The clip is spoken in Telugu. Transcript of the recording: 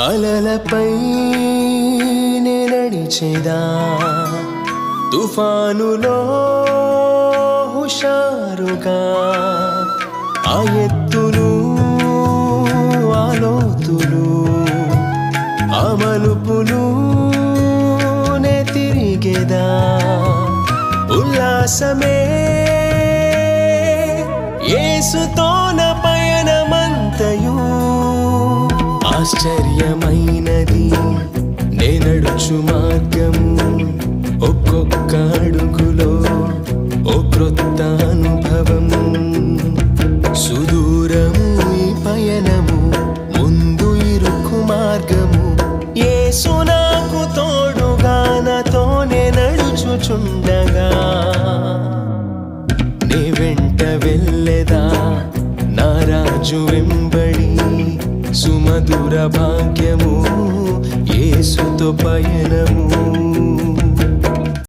అలలపై నడిచేదా తుఫానులో హుషారుగా ఆ ఎత్తులు ఆ లోతులు ఆ మలుపులు నే తిరిగేదా ఉల్లాసమే యేసుతోన పయనమంతయు ఆశ్చర్యమైనది నే నడుచు మార్గము ఒక్కొక్క అడుగులో ఓ క్రొత్త అనుభవం సుదూరము ఈ పయనము ముందు ఇరుకు మార్గము యేసు నాకు తోడుగా నాతోనే నడుచుచుండగా నే వెంట వెళ్ళెదా నా రాజు వెంబడి సుమధుర భాగ్యము యేసుతో పయనము